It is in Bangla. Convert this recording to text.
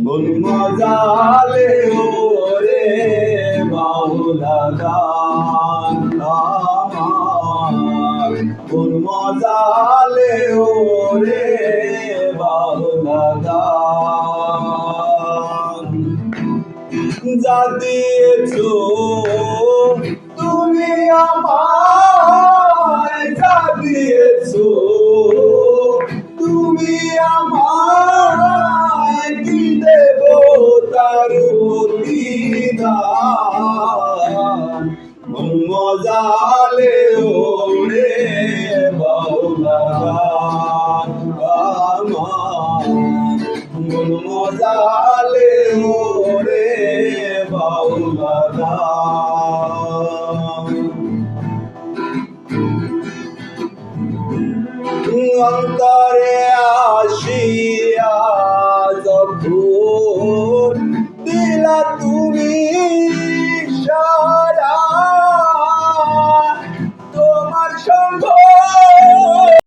মন মজালে ওরে বাউলা গান আমার মন মজালে ওরে বাউলা গান যা দিয়েছো তুমি আমায় যা দিয়েছো তুমি আমায় কি দেব তার প্রতিদান মন মজালে ওরে বাউলা গান আমার মন মজালে ওরে বাউলা গান অন্তরে আসি